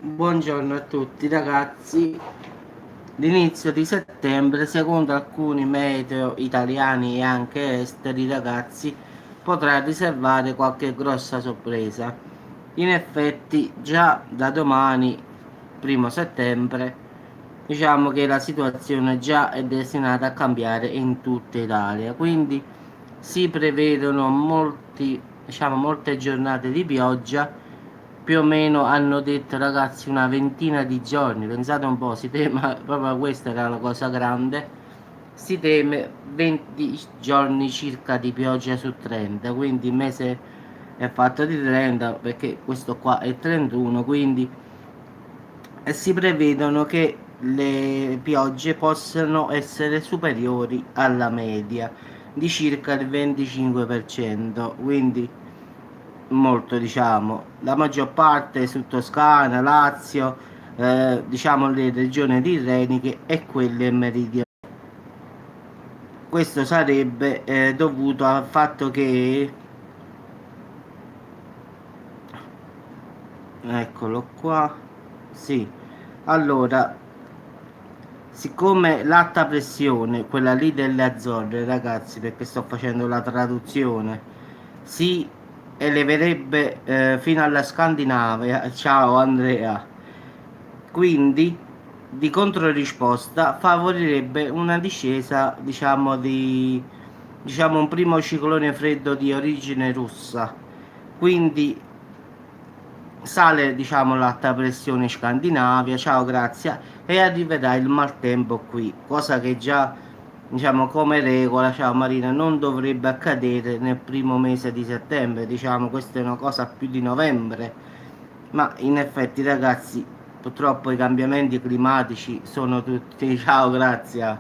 Buongiorno a tutti ragazzi. L'inizio di settembre, secondo alcuni meteo italiani e anche esteri, ragazzi, potrà riservare qualche grossa sorpresa. In effetti, già da domani, primo settembre, diciamo che la situazione già è destinata a cambiare in tutta Italia. Quindi si prevedono molte giornate di pioggia, più o meno hanno detto ragazzi una ventina di giorni, pensate un po', si teme, proprio questa era la cosa grande, si teme 20 giorni circa di pioggia su 30, quindi il mese è fatto di 30 perché questo qua è 31, quindi si prevedono che le piogge possano essere superiori alla media di circa il 25%, quindi molto, diciamo, la maggior parte su Toscana, Lazio, diciamo le regioni tirreniche e quelle meridionali. Questo sarebbe dovuto al fatto che, eccolo qua, sì, allora, siccome l'alta pressione, quella lì delle Azzorre, ragazzi, perché sto facendo la traduzione, si eleverebbe fino alla Scandinavia. Ciao Andrea. Quindi, di controrisposta, favorirebbe una discesa, diciamo un primo ciclone freddo di origine russa. Quindi sale, diciamo, l'alta pressione in Scandinavia, ciao, grazie, e arriverà il maltempo qui, cosa che già, diciamo, come regola, ciao Marina, non dovrebbe accadere nel primo mese di settembre, diciamo, questa è una cosa più di novembre, ma in effetti, ragazzi, purtroppo i cambiamenti climatici sono tutti, ciao, grazie,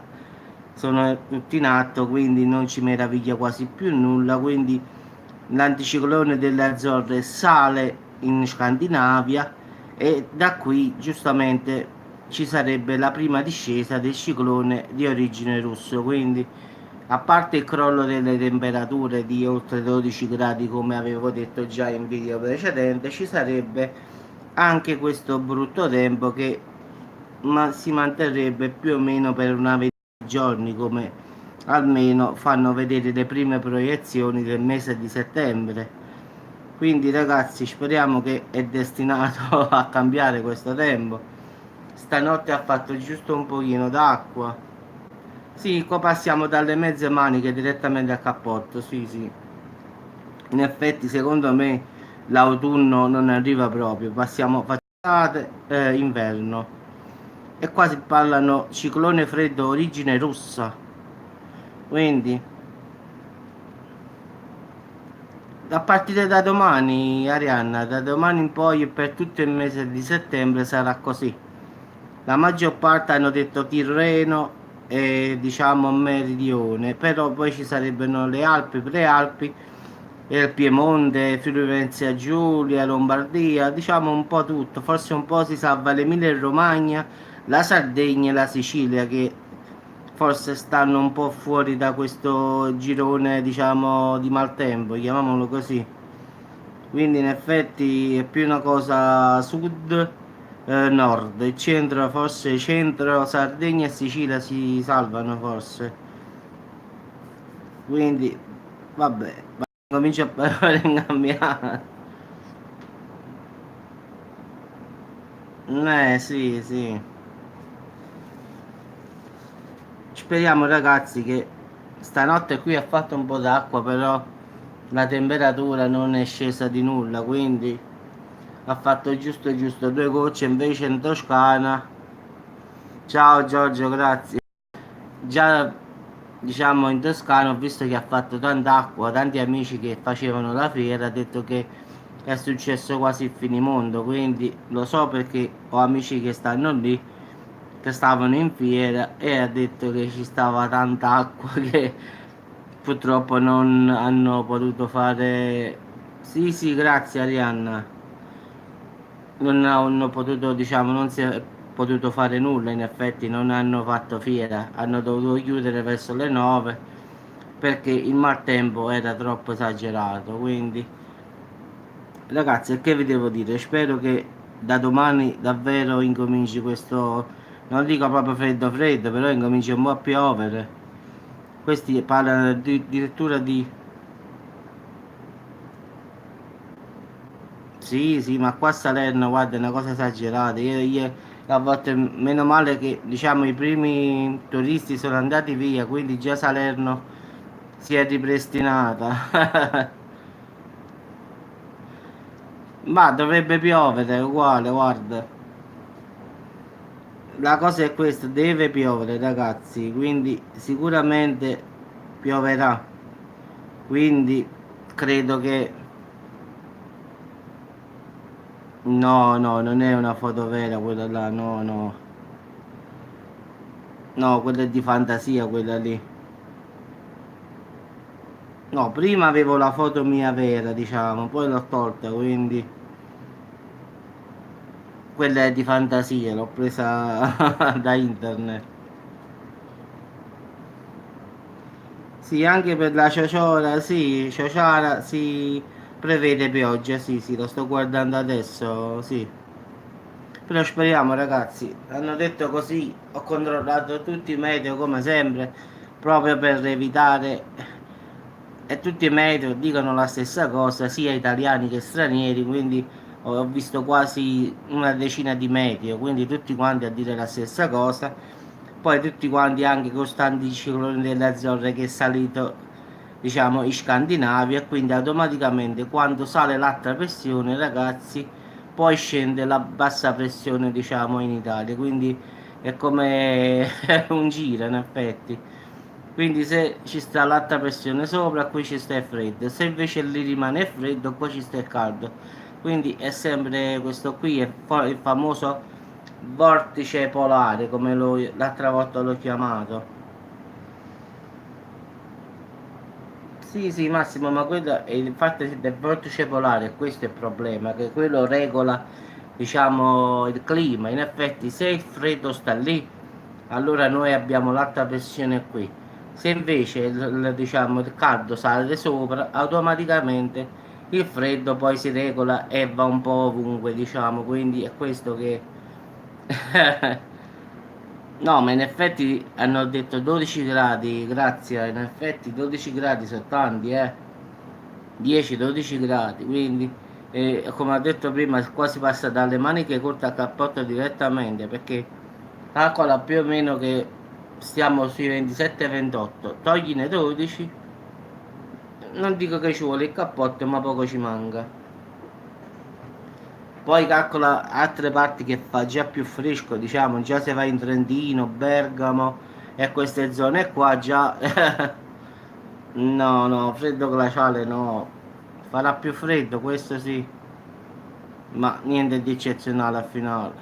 sono tutti in atto, quindi non ci meraviglia quasi più nulla, quindi l'anticiclone delle Azzorre sale in Scandinavia e da qui giustamente ci sarebbe la prima discesa del ciclone di origine russo, quindi a parte il crollo delle temperature di oltre 12 gradi come avevo detto già in video precedente, ci sarebbe anche questo brutto tempo che si manterrebbe più o meno per una ventina di giorni, come almeno fanno vedere le prime proiezioni del mese di settembre. Quindi ragazzi, speriamo che è destinato a cambiare questo tempo. Stanotte ha fatto giusto un pochino d'acqua. Sì, qua passiamo dalle mezze maniche direttamente al cappotto, sì, sì. In effetti, secondo me, l'autunno non arriva proprio. Facciamo estate, inverno. E qua si parlano ciclone freddo origine russa. Quindi, a partire da domani, Arianna, da domani in poi e per tutto il mese di settembre sarà così. La maggior parte hanno detto Tirreno e diciamo Meridione, però poi ci sarebbero le Alpi, Prealpi e il Piemonte, Friuli Venezia Giulia, Lombardia, diciamo un po' tutto, forse un po' si salva l'Emilia Romagna, la Sardegna e la Sicilia che forse stanno un po' fuori da questo girone, diciamo, di maltempo, chiamiamolo così. Quindi in effetti è più una cosa sud, nord, il centro, forse centro, Sardegna e Sicilia si salvano forse. Quindi vabbè, comincia a cambiare. Sì, sì. Speriamo ragazzi che stanotte qui ha fatto un po' d'acqua, però la temperatura non è scesa di nulla, quindi ha fatto giusto giusto due gocce invece in Toscana. Ciao Giorgio, grazie. Già diciamo in Toscana ho visto che ha fatto tanta acqua, tanti amici che facevano la fiera, ha detto che è successo quasi il finimondo, quindi lo so perché ho amici che stanno lì, che stavano in fiera e ha detto che ci stava tanta acqua che purtroppo non hanno potuto fare. Sì, sì, grazie Arianna. Non hanno potuto, diciamo, non si è potuto fare nulla, in effetti non hanno fatto fiera, hanno dovuto chiudere verso le 9 perché il maltempo era troppo esagerato, quindi ragazzi, che vi devo dire? Spero che da domani davvero incominci questo, non dico proprio freddo freddo, però incomincia un po' a piovere. Questi parlano addirittura di... Sì, sì, ma qua a Salerno, guarda, è una cosa esagerata. A volte, meno male che, diciamo, i primi turisti sono andati via, quindi già Salerno si è ripristinata. Ma dovrebbe piovere, uguale, guarda. La cosa è questa, deve piovere, ragazzi, quindi sicuramente pioverà. Quindi credo che... No, no, non è una foto vera quella là, no, no. No, quella è di fantasia, quella lì. No, prima avevo la foto mia vera, diciamo, poi l'ho tolta, quindi quella è di fantasia, l'ho presa da internet. Sì, anche per la Ciociora, sì, Ciociara si prevede pioggia, sì, sì, lo sto guardando adesso, sì. Però speriamo, ragazzi, hanno detto così, ho controllato tutti i meteo come sempre, proprio per evitare, e tutti i meteo dicono la stessa cosa, sia italiani che stranieri, quindi ho visto quasi una decina di meteo, quindi tutti quanti a dire la stessa cosa. Poi tutti quanti anche con sto anticiclone delle Azzorre che è salito, diciamo, in Scandinavia, e quindi automaticamente quando sale l'alta pressione, ragazzi, poi scende la bassa pressione, diciamo, in Italia, quindi è come un giro in effetti. Quindi se ci sta l'alta pressione sopra, qui ci sta il freddo, se invece lì rimane freddo, qua ci sta il caldo. Quindi è sempre questo qui, è il famoso vortice polare, come l'altra volta l'ho chiamato. Sì, sì, Massimo, ma quello è il fatto del vortice polare, questo è il problema, che quello regola, diciamo, il clima. In effetti, se il freddo sta lì, allora noi abbiamo l'alta pressione qui. Se invece diciamo, il caldo sale sopra, automaticamente il freddo poi si regola e va un po' ovunque, diciamo. Quindi è questo che... No, ma in effetti hanno detto 12 gradi, grazie, in effetti 12 gradi sono tanti, 10-12 gradi, quindi come ho detto prima qua si passa dalle maniche corte al cappotto direttamente, perché calcola più o meno che stiamo sui 27-28, togline 12, non dico che ci vuole il cappotto, ma poco ci manca. Poi calcola altre parti che fa già più fresco, diciamo, già se vai in Trentino, Bergamo e queste zone qua già... No, no, freddo glaciale no. Farà più freddo, questo sì, ma niente di eccezionale al finale.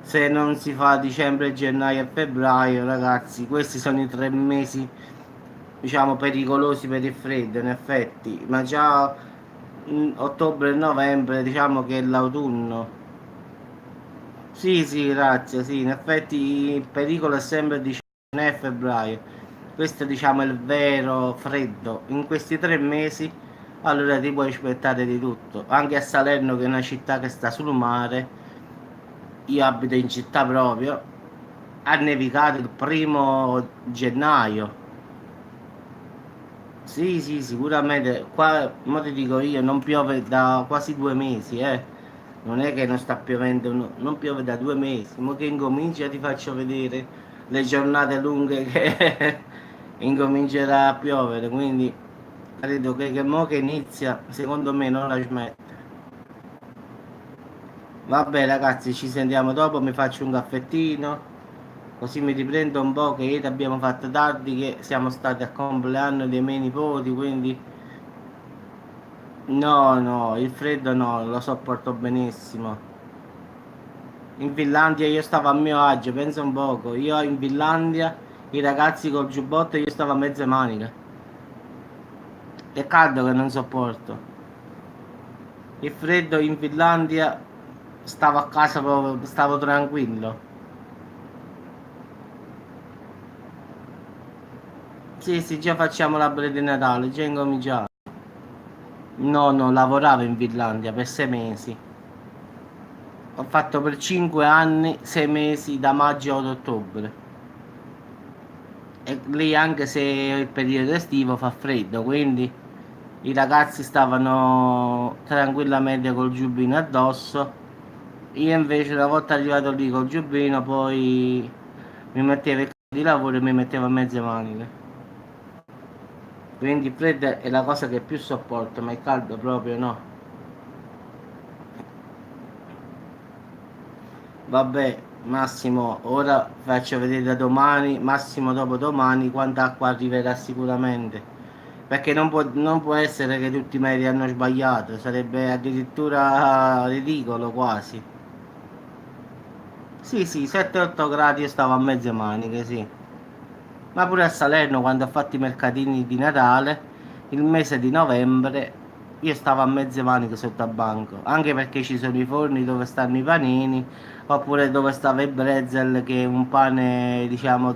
Se non si fa dicembre, gennaio e febbraio, ragazzi, questi sono i 3 mesi, diciamo, pericolosi per il freddo, in effetti. Ma già ottobre e novembre, diciamo che è l'autunno. Sì, sì, grazie, sì, in effetti il pericolo è sempre dicembre e febbraio. Questo diciamo è il vero freddo. In questi 3 mesi allora ti puoi aspettare di tutto. Anche a Salerno che è una città che sta sul mare, io abito in città proprio, ha nevicato il 1° gennaio. Sì, sì, sicuramente. Qua, mo ti dico io, non piove da quasi 2 mesi, eh. Non è che non sta piovendo, non piove da 2 mesi. Mo che incomincia ti faccio vedere le giornate lunghe che incomincerà a piovere, quindi credo che mo che inizia, secondo me non la smette. Vabbè ragazzi, ci sentiamo dopo, mi faccio un caffettino, così mi riprendo un po' che ieri abbiamo fatto tardi, che siamo stati al compleanno dei miei nipoti, quindi no, no, il freddo no, lo sopporto benissimo. In Finlandia io stavo a mio agio, pensa un poco, io in Finlandia, i ragazzi col giubbotto, io stavo a mezze maniche. È caldo che non sopporto. Il freddo in Finlandia, stavo a casa proprio, stavo tranquillo. Sì, sì, già facciamo l'albero di Natale, già incominciamo. No, no, lavoravo in Finlandia per 6 mesi. ho fatto per 5 anni, 6 mesi da maggio ad ottobre. E lì anche se il periodo estivo fa freddo, quindi i ragazzi stavano tranquillamente col giubbino addosso. Io invece una volta arrivato lì col giubbino poi mi mettevo il capo di lavoro e mi mettevo a mezze maniche. Quindi il freddo è la cosa che più sopporto, ma il caldo proprio no. Vabbè, Massimo, ora faccio vedere da domani, massimo dopo domani, quanta acqua arriverà sicuramente. Perché non può essere che tutti i metri hanno sbagliato, sarebbe addirittura ridicolo quasi. Sì, sì, 7-8 gradi io stavo a mezze maniche, sì. Ma pure a Salerno quando ho fatto i mercatini di Natale, il mese di novembre, io stavo a mezze maniche sotto a banco, anche perché ci sono i forni dove stanno i panini, oppure dove stava il Brezel, che è un pane, diciamo,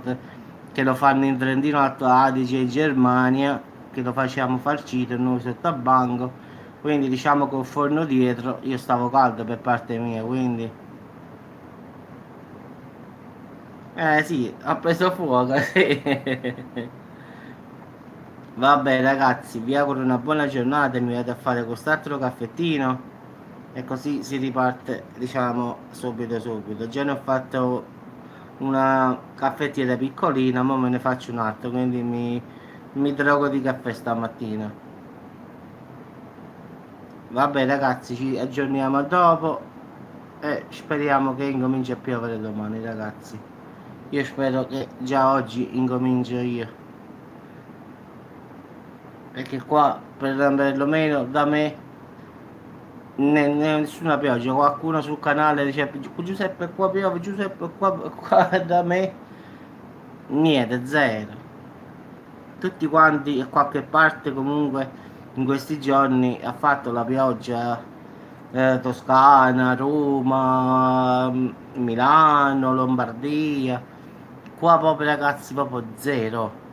che lo fanno in Trentino Alto Adige in Germania, che lo facciamo farcito e noi sotto a banco, quindi diciamo col forno dietro, io stavo caldo per parte mia, quindi... sì, ha preso fuoco, sì. Vabbè ragazzi, vi auguro una buona giornata e mi vado a fare quest'altro caffettino e così si riparte, diciamo, subito subito. Già ne ho fatto una caffettiera piccolina, ma me ne faccio un altro, quindi mi drogo di caffè stamattina. Vabbè ragazzi, ci aggiorniamo dopo e speriamo che incominci a piovere domani ragazzi. Io spero che già oggi incomincio io. Perché qua perlomeno da me nessuna pioggia, qualcuno sul canale dice Giuseppe qua piove, Giuseppe qua da me niente, zero. Tutti quanti a qualche parte comunque in questi giorni ha fatto la pioggia, Toscana, Roma, Milano, Lombardia. Qua proprio ragazzi proprio zero.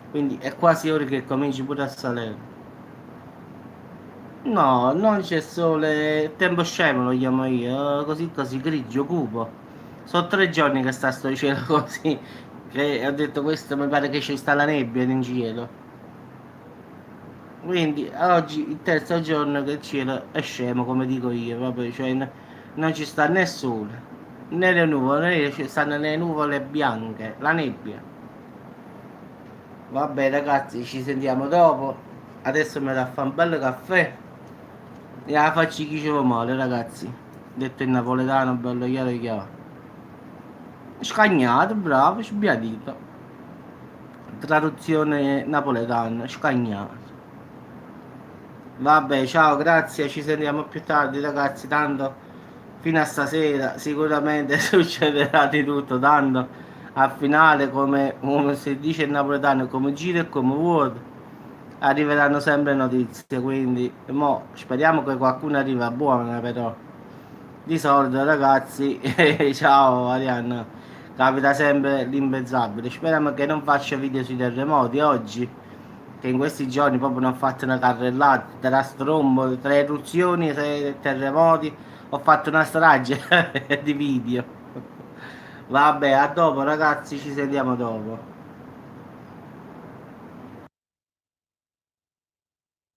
Quindi è quasi ora che cominci pure a salire. No, non c'è sole, tempo scemo lo chiamo io, così così grigio, cupo. Sono 3 giorni che sta sto cielo così, che ho detto questo mi pare che ci sta la nebbia in cielo. Quindi oggi il terzo giorno che il cielo è scemo, come dico io, proprio, cioè non ci sta né sole, né le nuvole, né ci stanno le nuvole bianche, la nebbia. Vabbè ragazzi, ci sentiamo dopo. Adesso mi da fare un bel caffè. E la faccio chi ci va male, ragazzi. Detto in napoletano, bello chiaro chiaro. Scagnato, bravo, sbiadito. Traduzione napoletana, scagnato. Vabbè, ciao, grazie, ci sentiamo più tardi, ragazzi. Tanto fino a stasera sicuramente succederà di tutto. Tanto al finale, come si dice in napoletano, come gira e come vuole, arriveranno sempre notizie. Quindi, mo, speriamo che qualcuno arriva buona, però. Di solito ragazzi, ciao Arianna, capita sempre l'impezzabile. Speriamo che non faccia video sui terremoti oggi, che in questi giorni proprio non ho fatto una carrellata tra strombo, tra eruzioni e terremoti. Ho fatto una strage di video. Vabbè, a dopo ragazzi, ci sentiamo dopo.